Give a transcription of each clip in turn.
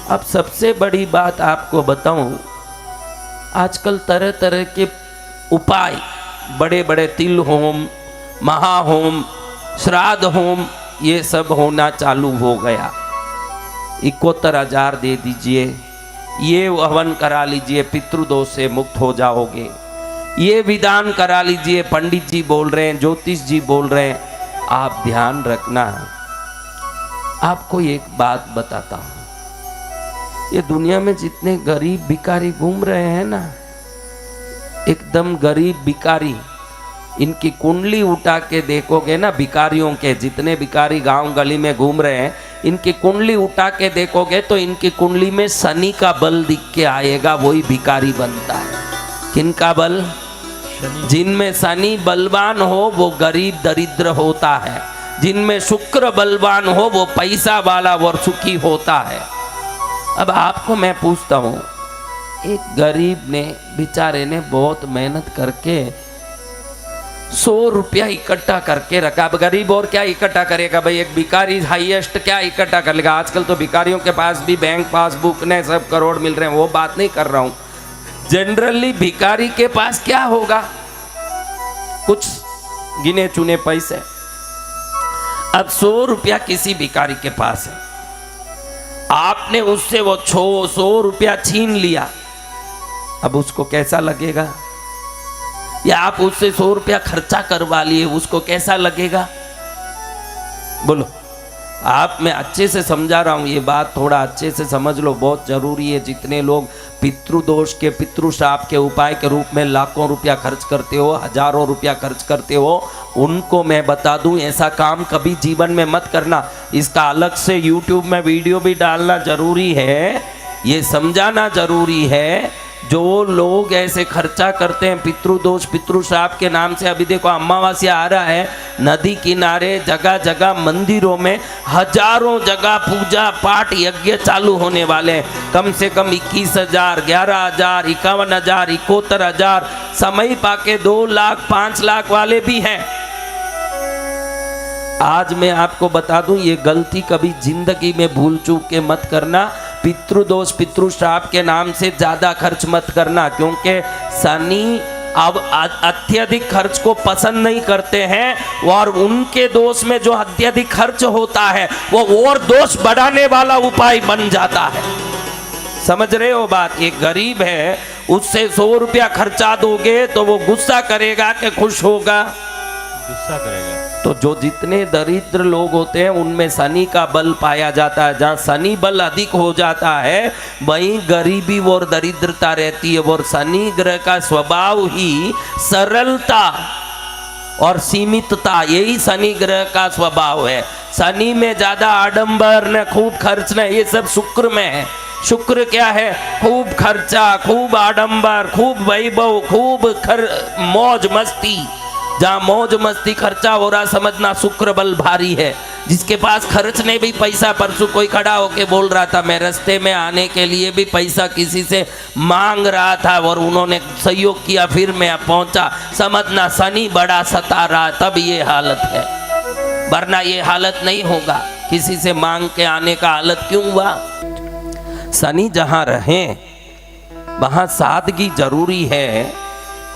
अब सबसे बड़ी बात आपको बताऊं, आजकल तरह तरह के उपाय, बड़े बड़े तिल होम, महाहोम, श्राद्ध होम, ये सब होना चालू हो गया। 71,000 दे दीजिए, ये हवन करा लीजिए, पितृदोष से मुक्त हो जाओगे, ये विधान करा लीजिए, पंडित जी बोल रहे हैं, ज्योतिष जी बोल रहे हैं। आप ध्यान रखना, आपको एक बात बताता हूं, ये दुनिया में जितने गरीब भिखारी घूम रहे हैं ना, एकदम गरीब भिखारी, इनकी कुंडली उठा के देखोगे ना, भिखारियों के जितने भिखारी गांव गली में घूम रहे हैं, इनकी कुंडली उठा के देखोगे तो इनकी कुंडली में शनि का बल दिख के आएगा, वही भिखारी बनता है। किनका बल? जिनमें शनि बलवान हो वो गरीब दरिद्र होता है, जिनमें शुक्र बलवान हो वो पैसा वाला और सुखी होता है। अब आपको मैं पूछता हूँ, एक गरीब ने, बेचारे ने बहुत मेहनत करके 100 रुपया इकट्ठा करके रखा। अब गरीब और क्या इकट्ठा करेगा भाई, एक भिखारी हाईएस्ट क्या इकट्ठा कर लेगा। आजकल तो भिखारियों के पास भी बैंक पासबुक ने सब करोड़ मिल रहे हैं, वो बात नहीं कर रहा हूँ। जनरली भिखारी के पास क्या होगा, कुछ गिने चुने पैसे। अब 100 रुपया किसी भिखारी के पास है, आपने उससे वो 100 रुपया छीन लिया, अब उसको कैसा लगेगा? या आप उससे 100 रुपया खर्चा करवा लिए, उसको कैसा लगेगा? बोलो आप, मैं अच्छे से समझा रहा हूं, ये बात थोड़ा अच्छे से समझ लो, बहुत जरूरी है। जितने लोग पितृदोष के, पितृश्राप के उपाय के रूप में लाखों रुपया खर्च करते हो, हजारों रुपया खर्च करते हो, उनको मैं बता दूं, ऐसा काम कभी जीवन में मत करना। इसका अलग से YouTube में वीडियो भी डालना जरूरी है, ये समझाना जरूरी है। जो लोग ऐसे खर्चा करते हैं पितृदोष पितृश्राप के नाम से, अभी देखो अमावस्या आ रहा है, नदी किनारे जगह जगह मंदिरों में हजारों जगह पूजा पाठ यज्ञ चालू होने वाले हैं। कम से कम 21,000, 11,000, 51,000, 71,000, समय पाके 2 लाख 5 लाख वाले भी हैं। आज मैं आपको बता दूं, ये गलती कभी जिंदगी में भूल चूक के मत करना। पितृदोष पितृश्राप के नाम से ज्यादा खर्च मत करना, क्योंकि शनि अब अत्यधिक खर्च को पसंद नहीं करते हैं, और उनके दोष में जो अत्यधिक खर्च होता है वो और दोष बढ़ाने वाला उपाय बन जाता है। समझ रहे हो बात? एक गरीब है, उससे 100 रुपया खर्चा दोगे तो वो गुस्सा करेगा कि खुश होगा? गुस्सा करेगा। तो जो जितने दरिद्र लोग होते हैं उनमें शनि का बल पाया जाता है। जहाँ शनि बल अधिक हो जाता है वहीं गरीबी और दरिद्रता रहती है। और शनि ग्रह का स्वभाव ही सरलता और सीमितता, यही शनि ग्रह का स्वभाव है। शनि में ज्यादा आडंबर न खूब खर्च न, ये सब शुक्र में है। शुक्र क्या है? खूब खर्चा, खूब आडंबर, खूब वैभव, खूब मौज मस्ती। जहाँ मौज मस्ती खर्चा हो रहा, समझना शुक्र बल भारी है। जिसके पास खर्चने भी पैसा, परसों कोई खड़ा होके बोल रहा था, मैं रास्ते में आने के लिए भी पैसा किसी से मांग रहा था और उन्होंने सहयोग किया, फिर मैं पहुंचा। समझना शनि बड़ा सता रहा, तब ये हालत है, वरना ये हालत नहीं होगा। किसी से मांग के आने का हालत क्यों हुआ? शनि जहाँ रहे वहाँ सादगी जरूरी है।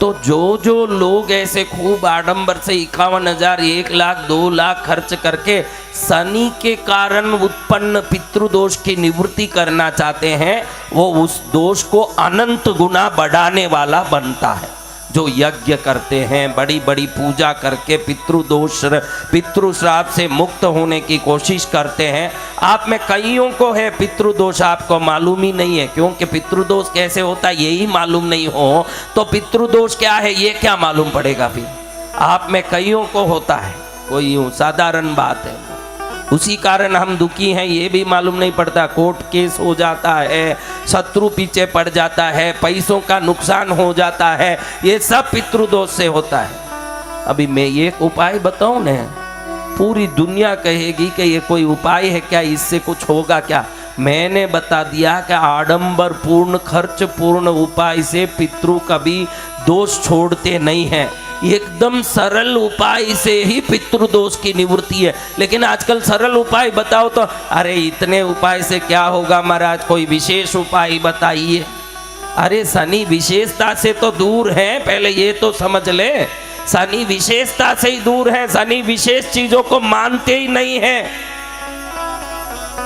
तो जो लोग ऐसे खूब आडंबर से 51,000, 1 लाख, 2 लाख खर्च करके शनि के कारण उत्पन्न पितृदोष की निवृत्ति करना चाहते हैं, वो उस दोष को अनंत गुना बढ़ाने वाला बनता है। जो यज्ञ करते हैं, बड़ी बड़ी पूजा करके पितृदोष पितृश्राप से मुक्त होने की कोशिश करते हैं। आप में कईयों को है पितृदोष, आपको मालूम ही नहीं है। क्योंकि पितृदोष कैसे होता है यही मालूम नहीं हो तो पितृदोष क्या है ये क्या मालूम पड़ेगा? फिर आप में कईयों को होता है, कोई यूं साधारण बात है, उसी कारण हम दुखी हैं ये भी मालूम नहीं पड़ता। कोर्ट केस हो जाता है, शत्रु पीछे पड़ जाता है, पैसों का नुकसान हो जाता है, ये सब पितृदोष से होता है। अभी मैं ये उपाय बताऊं ना, पूरी दुनिया कहेगी कि ये कोई उपाय है क्या, इससे कुछ होगा क्या? मैंने बता दिया कि आडंबर पूर्ण खर्च पूर्ण उपाय से पितृ कभी दोष छोड़ते नहीं हैं। एकदम सरल उपाय से ही पितृदोष की निवृत्ति है। लेकिन आजकल सरल उपाय बताओ तो अरे इतने उपाय से क्या होगा महाराज, कोई विशेष उपाय बताइए। अरे शनि विशेषता से तो दूर है, पहले ये तो समझ ले। शनि विशेषता से ही दूर है, शनि विशेष चीजों को मानते ही नहीं है।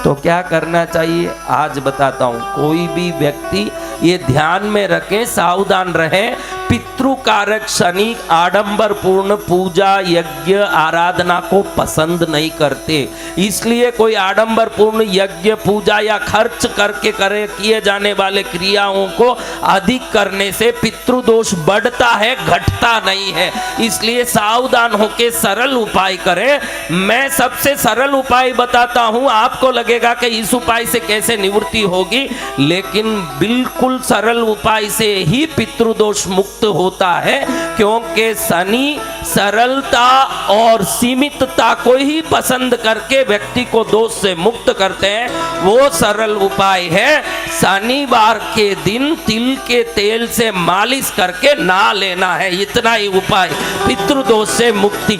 तो क्या करना चाहिए आज बताता हूं। कोई भी व्यक्ति ये ध्यान में रखे, सावधान रहे, पितृकारक शनि आडंबर पूर्ण पूजा यज्ञ आराधना को पसंद नहीं करते। इसलिए कोई आडंबर पूर्ण यज्ञ पूजा या खर्च करके किए जाने वाले क्रियाओं को अधिक करने से पितृदोष बढ़ता है, घटता नहीं है। इसलिए सावधान होकर सरल उपाय करें। मैं सबसे सरल उपाय बताता हूं, आपको लगेगा कि इस उपाय से कैसे निवृत्ति होगी, लेकिन बिल्कुल सरल उपाय से ही पितृदोष मुक्त होता है। क्योंकि शनि सरलता और सीमितता को ही पसंद करके व्यक्ति को दोष से मुक्त करते हैं। वो सरल उपाय है शनिवार के दिन तिल के तेल से मालिश करके नहा लेना है। इतना ही उपाय पितृदोष से मुक्ति।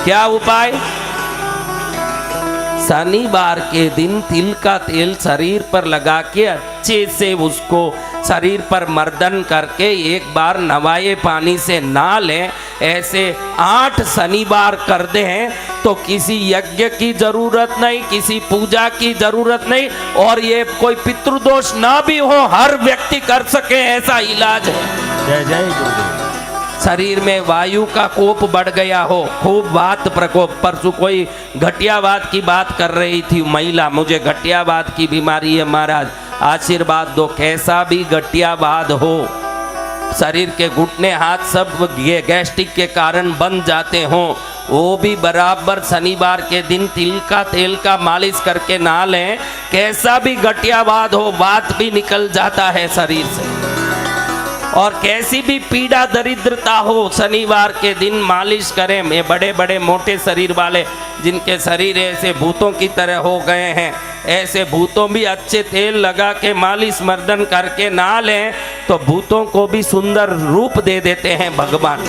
क्या उपाय? शनिवार के दिन तिल का तेल शरीर पर लगा के अच्छे से उसको शरीर पर मर्दन करके एक बार नवाए पानी से नहा लें। ऐसे 8 शनिवार कर दें तो किसी यज्ञ की जरूरत नहीं, किसी पूजा की जरूरत नहीं, और ये कोई पितृदोष ना भी हो, हर व्यक्ति कर सके ऐसा इलाज है। जय जय गुरुदेव। शरीर में वायु का कोप बढ़ गया हो, खूब वात प्रकोप, परसों कोई घटियावात की बात कर रही थी महिला, मुझे घटियावात की बीमारी है महाराज, आशीर्वाद दो। कैसा भी घटियावाद हो, शरीर के घुटने हाथ सब गैस्ट्रिक के कारण बन जाते हों, वो भी बराबर शनिवार के दिन तिल का तेल का मालिश करके नहा लें। कैसा भी घटियावाद हो, वात भी निकल जाता है शरीर से। और कैसी भी पीड़ा दरिद्रता हो, शनिवार के दिन मालिश करें। ये बड़े बड़े मोटे शरीर वाले जिनके शरीर ऐसे भूतों की तरह हो गए हैं, ऐसे भूतों भी अच्छे तेल लगा के मालिश मर्दन करके नहा लें तो भूतों को भी सुंदर रूप दे देते हैं भगवान।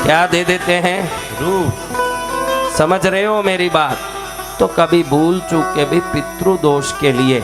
क्या दे देते हैं? रूप। समझ रहे हो मेरी बात? तो कभी भूल चूक के भी पितृदोष के लिए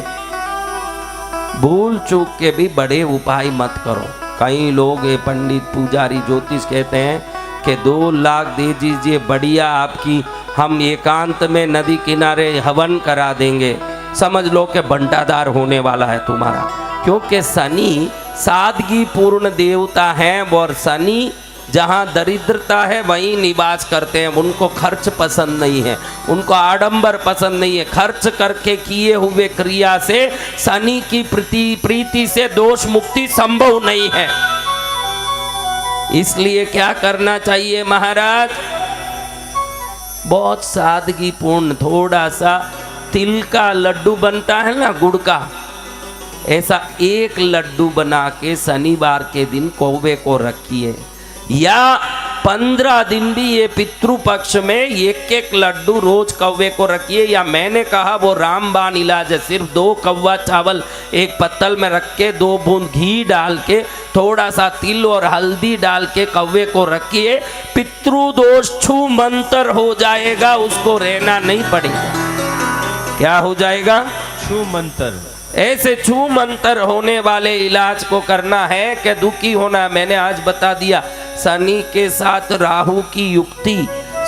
भूल चूक के भी बड़े उपाय मत करो। कई लोग ये पंडित पुजारी ज्योतिष कहते हैं कि 2 लाख दे दीजिए, बढ़िया आपकी हम एकांत में नदी किनारे हवन करा देंगे। समझ लो कि बंटादार होने वाला है तुम्हारा। क्योंकि शनि सादगी पूर्ण देवता है, और शनि जहाँ दरिद्रता है वहीं निवास करते हैं। उनको खर्च पसंद नहीं है, उनको आडंबर पसंद नहीं है। खर्च करके किए हुए क्रिया से शनि की प्रीति से दोष मुक्ति संभव नहीं है। इसलिए क्या करना चाहिए महाराज? बहुत सादगी पूर्ण थोड़ा सा तिल का लड्डू बनता है ना, गुड़ का, ऐसा 1 लड्डू बना के शनिवार के दिन कौवे को रखिए, या 15 दिन भी ये पितृपक्ष में 1-1 लड्डू रोज कौवे को रखिए। या मैंने कहा वो रामबाण इलाज है, सिर्फ 2 कौवा चावल एक पत्तल में रख के 2 बूंद घी डाल के थोड़ा सा तिल और हल्दी डाल के कौवे को रखिए। पितृदोष छू मंतर हो जाएगा, उसको रहना नहीं पड़ेगा। क्या हो जाएगा? छू मंतर। ऐसे छू मंतर होने वाले इलाज को करना है कि दुखी होना। मैंने आज बता दिया, शनि के साथ राहु की युक्ति,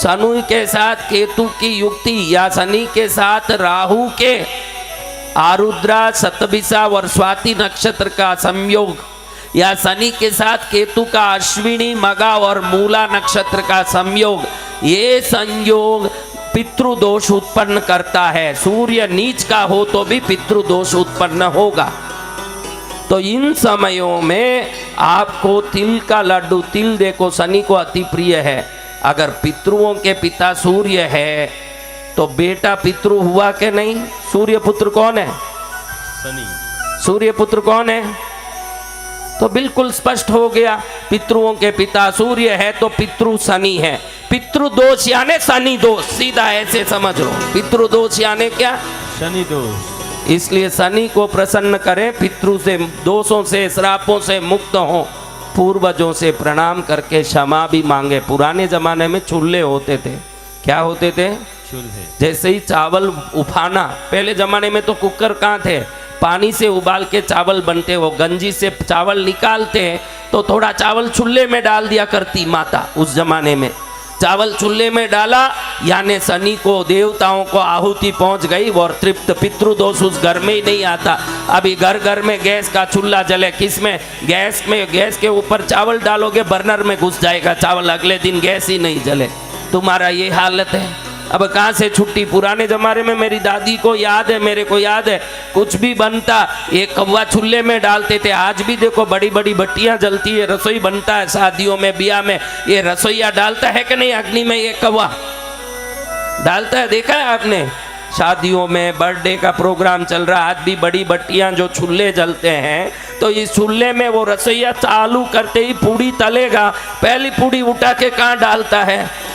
शनि के साथ केतु की युक्ति, या शनि के साथ राहु के आरुद्रा शतभिषा और स्वाति नक्षत्र का संयोग, या शनि के साथ केतु का अश्विनी मगा और मूला नक्षत्र का संयोग, ये संयोग पितृदोष उत्पन्न करता है। सूर्य नीच का हो तो भी पितृदोष उत्पन्न होगा। तो इन समयों में आपको तिल का लड्डू, तिल देखो शनि को अति प्रिय है। अगर पितृओं के पिता सूर्य है तो बेटा पितृ हुआ कि नहीं? सूर्य पुत्र कौन है? शनि। सूर्य पुत्र कौन है? तो बिल्कुल स्पष्ट हो गया, पितृओं के पिता सूर्य है तो पितृ शनि है। पितृदोष यानी शनि दोष, सीधा ऐसे समझ लो। पितृदोष यानी क्या? शनि दोष। इसलिए शनि को प्रसन्न करें, पितृ से दोषों से श्रापों से मुक्त हो। पूर्वजों से प्रणाम करके क्षमा भी मांगे। पुराने जमाने में चूल्हे होते थे, क्या होते थे? चूल्हे। जैसे ही चावल उफाना, पहले जमाने में तो कुकर कहाँ थे, पानी से उबाल के चावल बनते, वो गंजी से चावल निकालते तो थोड़ा चावल चूल्हे में डाल दिया करती माता। उस जमाने में चावल चूल्हे में डाला, यानी शनि को, देवताओं को आहुति पहुंच गई और तृप्त, पितृदोष उस घर में ही नहीं आता। अभी घर घर में गैस का चूल्हा जले, किस में? गैस में। गैस के ऊपर चावल डालोगे बर्नर में घुस जाएगा चावल, अगले दिन गैस ही नहीं जले। तुम्हारा ये हालत है। अब कहाँ से छुट्टी? पुराने जमाने में मेरी दादी को याद है, मेरे को याद है, कुछ भी बनता एक कौवा चूल्हे में डालते थे। आज भी देखो बड़ी बड़ी भट्टियाँ जलती है, रसोई बनता है शादियों में, ब्याह में, ये रसोईया डालता है कि नहीं अग्नि में? ये कौवा डालता है, देखा है आपने? शादियों में बर्थडे का प्रोग्राम चल रहा, आज भी बड़ी भट्टियाँ जो चूल्हे जलते हैं, तो इस चूल्हे में वो रसोईया चालू करते ही पूड़ी तलेगा, पहली पूड़ी उठा के कहाँ डालता है?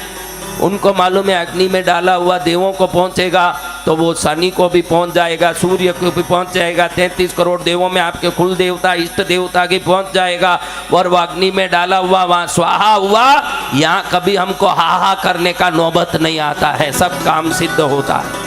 उनको मालूम है अग्नि में डाला हुआ देवों को पहुंचेगा, तो वो शनि को भी पहुंच जाएगा, सूर्य को भी पहुंच जाएगा, 33 करोड़ देवों में आपके कुल देवता, इष्ट देवता की पहुंच जाएगा। और वो अग्नि में डाला हुआ वहाँ स्वाहा हुआ, यहाँ कभी हमको हाहा करने का नौबत नहीं आता है, सब काम सिद्ध होता है।